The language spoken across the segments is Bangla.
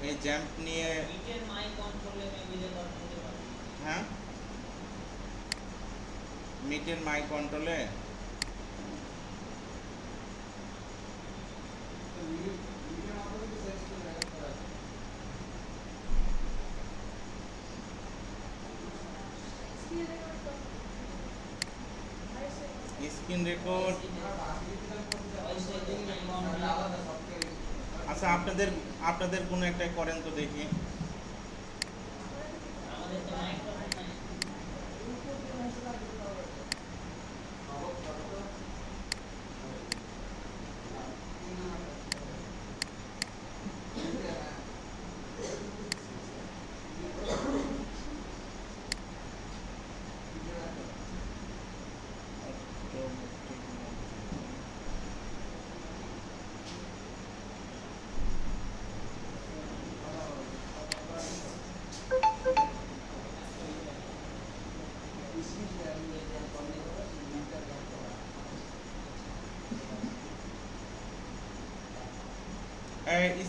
এই জ্যাম্প নিয়ে হ্যাঁ মিটের মাই কন্ট্রোলে স্ক্রিন রেকর্ড। আচ্ছা আপনাদের আপনাদের কোনো একটা করেন তো দেখি।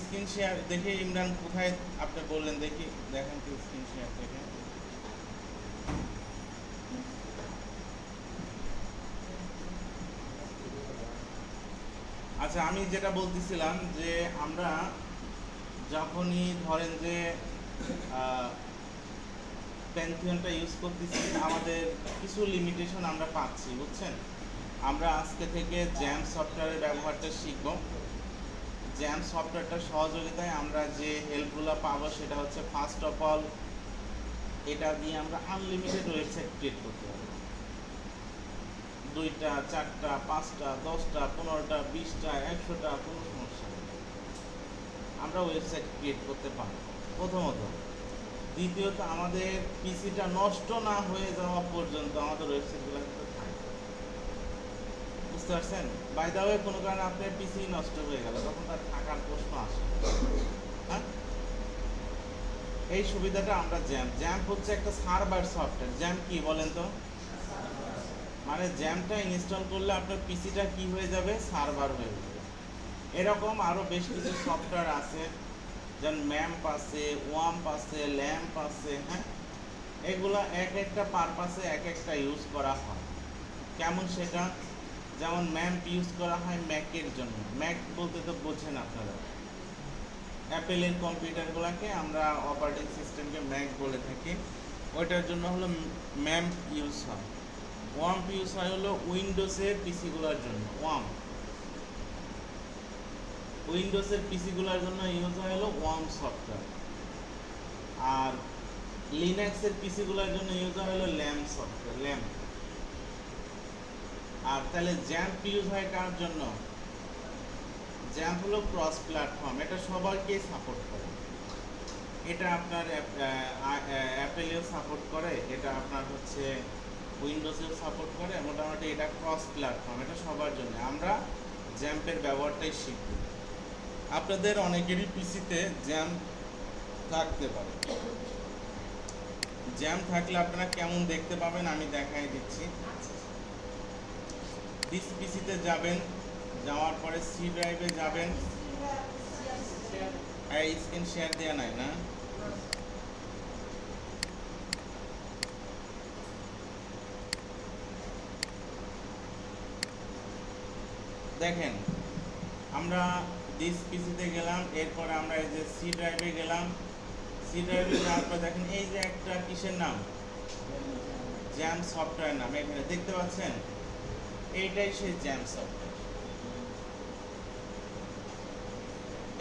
স্ক্রিন শেয়ার দেখি ইমরান কোথায় আপনি বললেন দেখি দেখেন কি স্ক্রিন শেয়ার থেকে। আচ্ছা আমি যেটা বলতেছিলাম যে আমরা যখনই ধরেন যে প্যান্থিয়নটা ইউজ করতেছি আমাদের কিছু লিমিটেশন আমরা পাচ্ছি বুঝছেন। আমরা আজকে থেকে জ্যাম সফটওয়্যারের ব্যবহারটা শিখব। জ্যাম সফটওয়্যারটার সহযোগিতায় আমরা যে হেল্পগুলো পাবো সেটা হচ্ছে ফার্স্ট অফ অল এটা দিয়ে আমরা আনলিমিটেড ওয়েবসাইট ক্রিয়েট করতে পারবো। 2টা 4টা 5টা 10টা 15টা 20টা 100টা কোনো সমস্যা নেই, আমরা ওয়েবসাইট ক্রিয়েট করতে পারবো প্রথমত। দ্বিতীয়ত আমাদের পিসিটা নষ্ট না হয়ে যাওয়া পর্যন্ত আমাদের ওয়েবসাইটগুলো কিন্তু থাকবে, বুঝতে পারছেন। বাই দ্য ওয়ে কোনো কারণে আপনার পিসি নষ্ট হয়ে গেল তখন তার থাকার প্রশ্ন আসে। হ্যাঁ এই সুবিধাটা আমরা জ্যাম্প হচ্ছে একটা সার্ভার সফটওয়্যার। জ্যাম্প কি বলেন তো? মানে জ্যামটা ইনস্টল করলে আপনার পিসিটা কি হয়ে যাবে? সার্ভার হয়ে যাবে। এরকম আরও বেশ কিছু সফটওয়্যার আছে যেমন ম্যাম্প আছে, ওয়াম্প আছে, ল্যাম্প আছে। হ্যাঁ এগুলো এক একটা পারপাসে এক একটা ইউজ করা হয়। কেমন সেটা? যেমন ম্যাম্প ইউজ করা হয় ম্যাকের জন্য। ম্যাক বলতে তো বোঝেন আপনারা, অ্যাপেলের কম্পিউটারগুলোকে আমরা অপারেটিং সিস্টেমকে ম্যাক বলে থাকি, ওইটার জন্য হলো ম্যাম্প ইউজ হয়। ওয়াম্প ইউজ হয় হলো উইন্ডোজের পিসিগুলোর জন্য। উইন্ডোজের পিসিগুলোর জন্য ইউজ হয় হলো ওয়াম্প সফটওয়্যার। আর লিনাক্সের পিসিগুলোর জন্য ইউজ হয় হলো ল্যাম্প সফটওয়্যার, ল্যাম্প। আর তাহলে জ্যাম্প ইউজ হয় কার জন্য? জ্যাম্প হলো ক্রস প্ল্যাটফর্ম, এটা সবাইকেই সাপোর্ট করে। এটা আপনার অ্যাপেলেও সাপোর্ট করে, এটা আপনার হচ্ছে উইন্ডোজেও সাপোর্ট করে। মোটামুটি এটা ক্রস প্ল্যাটফর্ম, এটা সবার জন্য। আমরা জ্যাম্পের ব্যবহারটাই শিখব। আপনাদের অনেকেরই পিসিতে জ্যাম থাকতে পারে। জ্যাম থাকলে আপনারা কেমন দেখতে পাবেন আমি দেখাই দিচ্ছি। দিস পিসিতে যাবেন, যাওয়ার পরে সি ড্রাইভে যাবেন। এই স্ক্রিন শেয়ার দেওয়া নাই না? দেখেন আমরা দিস পিসিতে গেলাম, এরপরে আমরা এই যে সি ড্রাইভে গেলাম। সি ড্রাইভে যাওয়ার পর দেখেন এই যে একটা কিসের নাম? জ্যাম সফটওয়্যার নাম এখানে দেখতে পাচ্ছেন। এইটাই সেই জ্যাম সফটওয়্যার,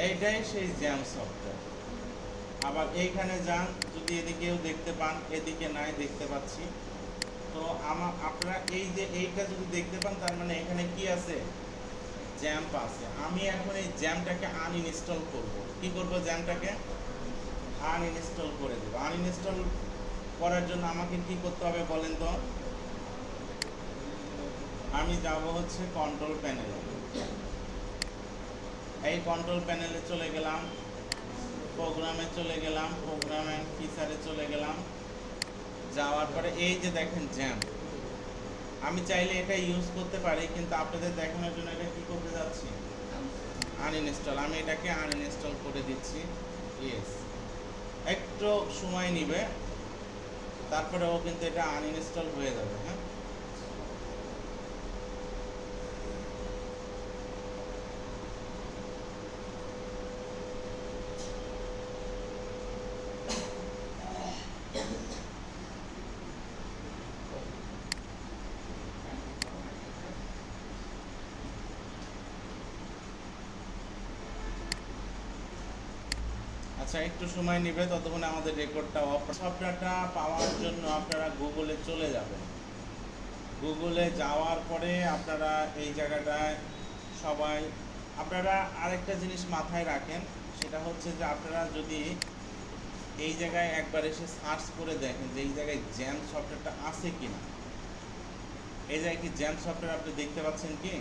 এইটাই সেই জ্যাম সফটওয়্যার। আবার এইখানে যান, যদি এদিকেও দেখতে পান, এদিকে নাই দেখতে পাচ্ছি। তো আপনারা এই যে এইটা যদি দেখতে পান তার মানে এখানে কি আছে? জ্যাম্প আছে। আমি এখন এই জ্যামটাকে আনইনস্টল করব। কি করব? জ্যামটাকে আনইনস্টল করে দেব। আনইনস্টল করার জন্য আমাকে কি করতে হবে বলেন তো? আমি যাব হচ্ছে কন্ট্রোল প্যানেলে। এই কন্ট্রোল প্যানেলে চলে গেলাম, প্রোগ্রামে চলে গেলাম, প্রোগ্রাম অ্যান্ড ফিচারে চলে গেলাম। যাওয়ার পরে এই যে দেখেন জ্যাম, আমি চাইলে এটা ইউজ করতে পারি কিন্তু আপনাদের দেখানোর জন্য এটা কি করতে যাচ্ছি? আনইনস্টল। আমি এটাকে আনইনস্টল করে দিচ্ছি। ইয়েস, একটু সময় নিবে, তারপরেও কিন্তু এটা আনইনস্টল হয়ে যাবে। হ্যাঁ, আচ্ছা একটু সময় নেবে, ততক্ষণে আমাদের রেকর্ডটা অফ। সফটওয়্যারটা পাওয়ার জন্য আপনারা গুগলে চলে যাবেন। গুগলে যাওয়ার পরে আপনারা এই জায়গাটায় সবাই আপনারা আরেকটা জিনিস মাথায় রাখেন, সেটা হচ্ছে যে আপনারা যদি এই জায়গায় একবার এসে সার্চ করে দেখেন যে এই জায়গায় জ্যাম সফটওয়্যারটা আছে কি না। এই জায়গায় কি জ্যাম সফটওয়্যার আপনি দেখতে পাচ্ছেন কি?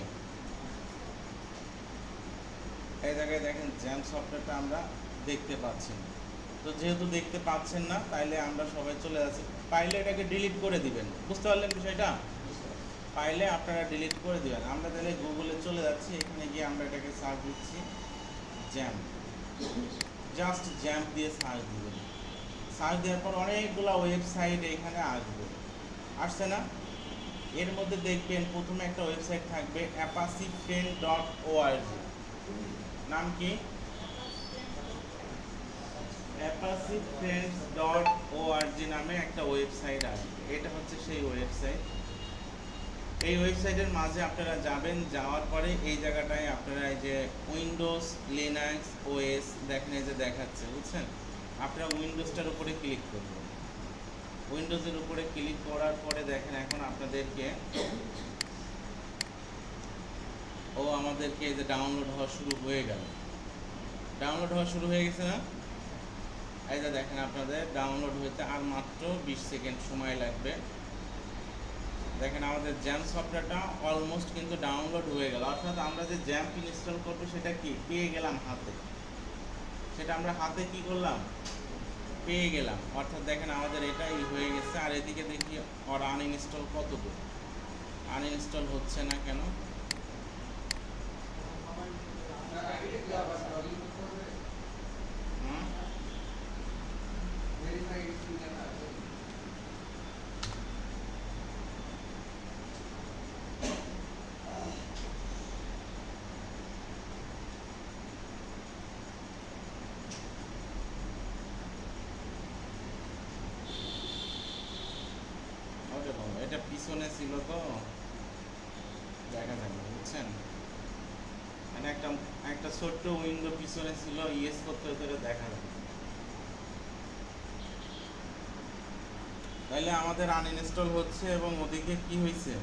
এই জায়গায় দেখেন জ্যাম সফটওয়্যারটা আমরা দেখতে পাচ্ছি না। তো যেহেতু দেখতে পাচ্ছেন না, তাইলে আমরা সবাই চলে যাচ্ছি। পাইলে এটাকে ডিলিট করে দিবেন, বুঝতে পারলেন বিষয়টা? পাইলে আপনারা ডিলিট করে দিবেন। আমরা তাহলে গুগলে চলে যাচ্ছি, এখানে গিয়ে আমরা এটাকে সার্চ দিচ্ছি জ্যাম, জাস্ট জ্যাম দিয়ে সার্চ দিবেন। সার্চ দেওয়ার পর অনেকগুলো ওয়েবসাইট এখানে আসবে, আসছে না? এর মধ্যে দেখবেন প্রথমে একটা ওয়েবসাইট থাকবে apacifriend.org। নাম কি? apacifriends.org নামে একটা ওয়েবসাইট আসবে। এটা হচ্ছে সেই ওয়েবসাইট। এই ওয়েবসাইটের মাঝে আপনারা যাবেন, যাওয়ার পরে এই জায়গাটায় আপনারা এই যে উইন্ডোজ, লিনাক্স, ওএস দেখেন, এই যে দেখাচ্ছে, বুঝছেন? আপনারা উইন্ডোজটার উপরে ক্লিক করবেন। উইন্ডোজের উপরে ক্লিক করার পরে দেখেন এখন আপনাদেরকে আমাদেরকে এই যে ডাউনলোড হওয়া শুরু হয়ে গেল। ডাউনলোড হওয়া শুরু হয়ে গেছে না? এই যে দেখেন আপনাদের ডাউনলোড হইতে আর মাত্র 20 সেকেন্ড সময় লাগবে। দেখেন আমাদের জ্যাম সফটওয়্যারটা অলমোস্ট কিন্তু ডাউনলোড হয়ে গেল। অর্থাৎ আমরা যে জ্যাম ইনস্টল করবো সেটা কি পেয়ে গেলাম হাতে। সেটা আমরা হাতে কি করলাম? পেয়ে গেলাম। অর্থাৎ দেখেন আমাদের এটাই হয়ে গেছে। আর এদিকে দেখি ওর আনইনস্টল কত দূর, আনইনস্টল হচ্ছে না কেন? এটা পিছনে ছিল তো দেখা যায় না, বুঝছেন? মানে একটা ছোট্ট উইন্ডো পিছনে ছিল, ইয়েস করতে হতে দেখা যায়। তাইলে আমাদের আনইনস্টল হচ্ছে এবং ওদিকে কি হয়েছে?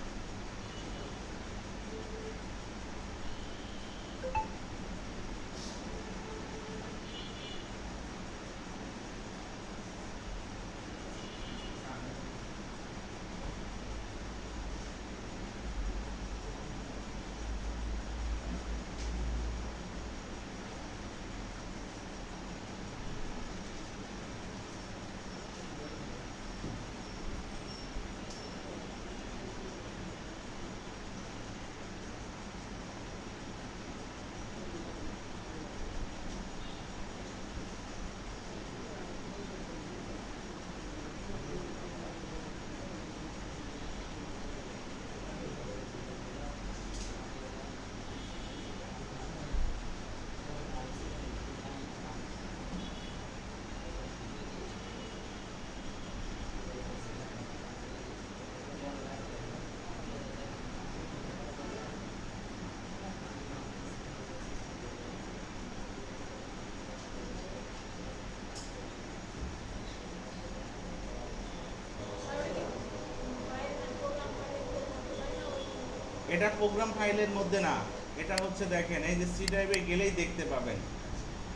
এটা প্রোগ্রাম ফাইলের মধ্যে না, এটা হচ্ছে দেখেন এই যে সি ড্রাইভে গেলেই দেখতে পাবেন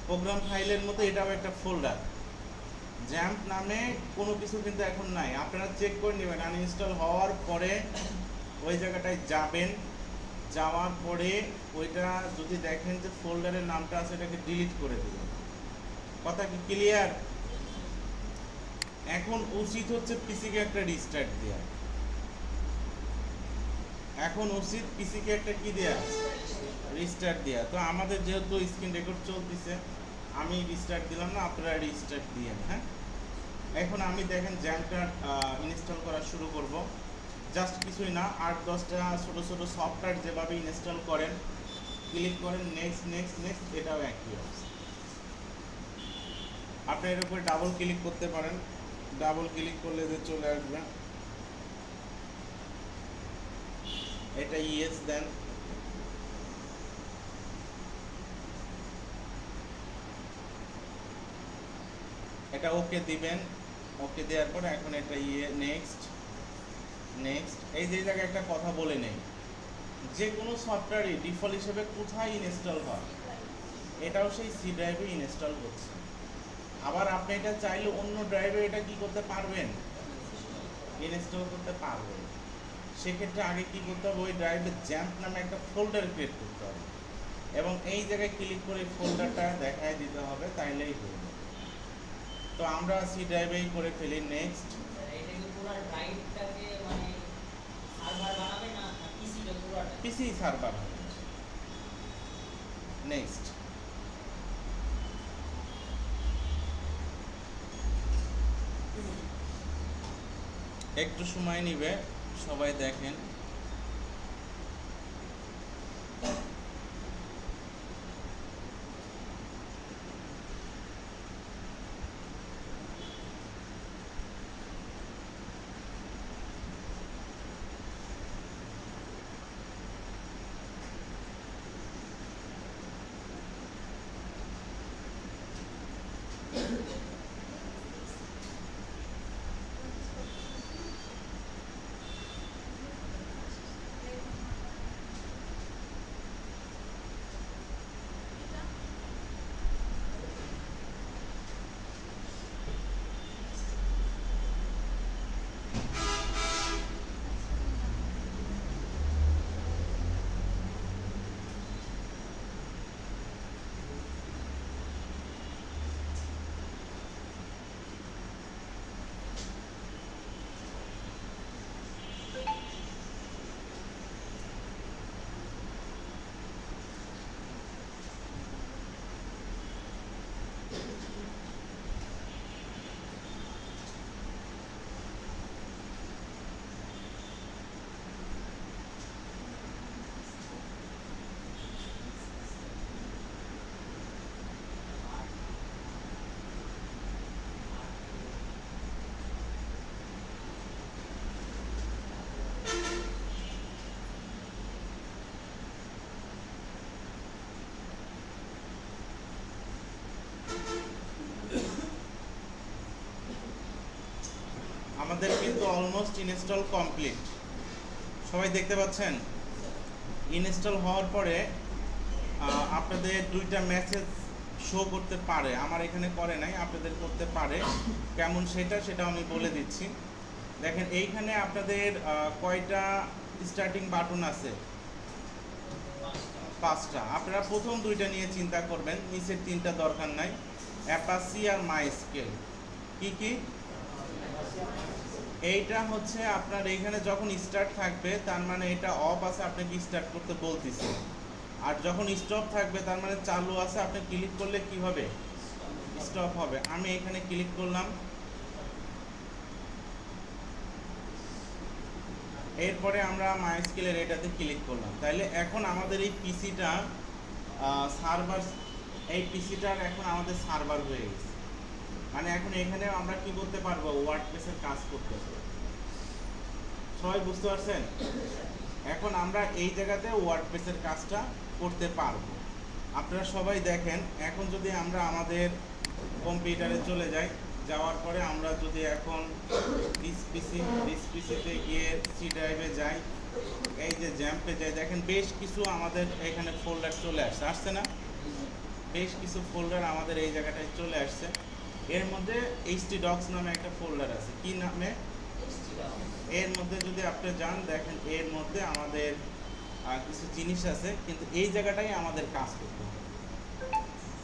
প্রোগ্রাম ফাইলের মতো এটাও একটা ফোল্ডার। জ্যাম্প নামে কোনো কিছু কিন্তু এখন নাই। আপনারা চেক করে নেবেন আনইনস্টল হওয়ার পরে ওই জায়গাটায় যাবেন, যাওয়ার পরে ওইটা যদি দেখেন যে ফোল্ডারের নামটা আছে এটাকে ডিলিট করে দেবেন। কথা কি ক্লিয়ার? এখন উচিত হচ্ছে পিসিকে একটা রিস্টার্ট দেওয়া। এখন উচিত পিসিকে একটা কি দেয়া, রিস্টার্ট দেয়া। তো আমাদের যেহেতু স্ক্রিন রেকর্ড চলতেছে, আমি রিস্টার্ট দিলাম না, আপনারা রিস্টার্ট দিয়েন। হ্যাঁ, এখন আমি দেখেন জ্যামটা ইনস্টল করা শুরু করব। জাস্ট কিছুই না, 8-10টা ছোটো ছোটো সফটওয়্যার যেভাবে ইনস্টল করেন, ক্লিক করেন নেক্সট নেক্সট নেক্সট, এটাও একই অবস্থা। আপনি এর উপরে ডাবল ক্লিক করতে পারেন, ডাবল ক্লিক করলে যে চলে আসবে, এটা ইয়েস দেন, এটা ওকে দিবেন। ওকে দেওয়ার পরে এখন এটা নেক্সট নেক্সট। এই যে জায়গায় একটা কথা বলে নেই, যে কোনো সফটওয়্যারই ডিফল্ট হিসেবে কোথায় ইনস্টল হয়, এটাও সেই সি ড্রাইভে ইনস্টল করছে। আবার আপনি এটা চাইলে অন্য ড্রাইভে এটা কি করতে পারবেন, ইনস্টল করতে পারবেন। সেক্ষেত্রে আগে কি করতে হবে, ওই ড্রাইভে জ্যাম্প নামে একটা ফোল্ডার ক্রিয়েট করতে হবে এবং এই জায়গায় ক্লিক করে ফোল্ডারটা দেখায় দিতে হবে, তাইলেই হবে। তো আমরা সি ড্রাইভেই করে ফেলি নেক্সট। পিসি সার্ভার হবে নেক্সট। একটু সময় নিবে, সবাই দেখেন। আমাদের কিন্তু অলমোস্ট ইনস্টল কমপ্লিট, সবাই দেখতে পাচ্ছেন। ইনস্টল হওয়ার পরে আপনাদের দুইটা মেসেজ শো করতে পারে, আমার এখানে করে নাই, আপনাদের করতে পারে। কেমন সেটা আমি বলে দিচ্ছি। দেখেন এইখানে আপনাদের কয়টা স্টার্টিং বাটন আছে, 5টা। আপনারা প্রথম দুইটা নিয়ে চিন্তা করবেন, নিচের 3টা দরকার নাই, অ্যাপাচি আর মাইস্কেল। কি কি? এইটা হচ্ছে আপনার এইখানে যখন স্টার্ট থাকবে তার মানে এটা অফ আছে, আপনাকে স্টার্ট করতে বলতেছে। আর যখন স্টপ থাকবে তার মানে চালু আছে, আপনি ক্লিক করলে কি হবে, স্টপ হবে। আমি এখানে ক্লিক করলাম, এরপরে আমরা মাইস্কেলের এটাতে ক্লিক করলাম। তাইলে এখন আমাদের এই পিসিটা সার্ভার, এই পিসিটার এখন আমাদের সার্ভার হয়ে গেছে। মানে এখন এখানে আমরা কি করতে পারবো, ওয়ার্ডপ্রেসের কাজ করতে পারবো। সবাই বুঝতে পারছেন? এখন আমরা এই জায়গাতে ওয়ার্ডপ্রেসের কাজটা করতে পারবো। আপনারা সবাই দেখেন, এখন যদি আমরা আমাদের কম্পিউটারে চলে যাই, যাওয়ার পরে আমরা যদি এখন দিস পিসিতে গিয়ে সি ড্রাইভে যাই, এই যে জ্যাম্পে যাই, দেখেন বেশ কিছু আমাদের এখানে ফোল্ডার চলে আসছে না? বেশ কিছু ফোল্ডার আমাদের এই জায়গাটায় চলে আসছে। এর মধ্যে htdocs নামে একটা ফোল্ডার আছে। কি নামে? এর মধ্যে যদি আপনি যান, দেখেন এর মধ্যে আমাদের কিছু জিনিস আছে, কিন্তু এই জায়গাটাই আমাদের কাজ করতে হবে।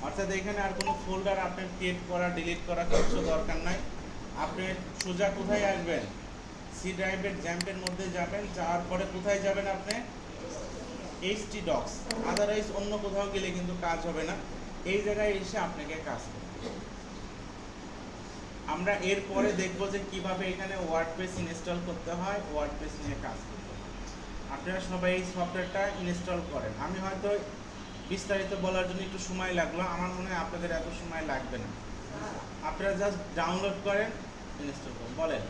অর্থাৎ এখানে আর কোনো ফোল্ডার আপনি ক্রিয়েট করা, ডিলিট করা কিছু দরকার নাই। আপনি সোজা কোথায় আসবেন, সি ড্রাইভের জ্যাম্পের মধ্যে যাবেন, যাওয়ার পরে কোথায় যাবেন আপনি, htdocs। আদারওয়াইজ অন্য কোথাও গেলে কিন্তু কাজ হবে না। এই জায়গায় এসে আপনাকে কাজ করতে হবে। আমরা এরপরে দেখব যে কিভাবে এখানে ওয়ার্ডপ্রেস ইনস্টল করতে হয়, ওয়ার্ডপ্রেস নিয়ে কাজ করতে হয়। আপনারা সবাই এই সফটওয়্যারটা ইনস্টল করেন। আমি হয়তো বিস্তারিত বলার জন্য একটু সময় লাগলো, আমার মনে হয় আপনাদের এত সময় লাগবে না। আপনারা জাস্ট ডাউনলোড করেন, ইনস্টল করেন। বলেন।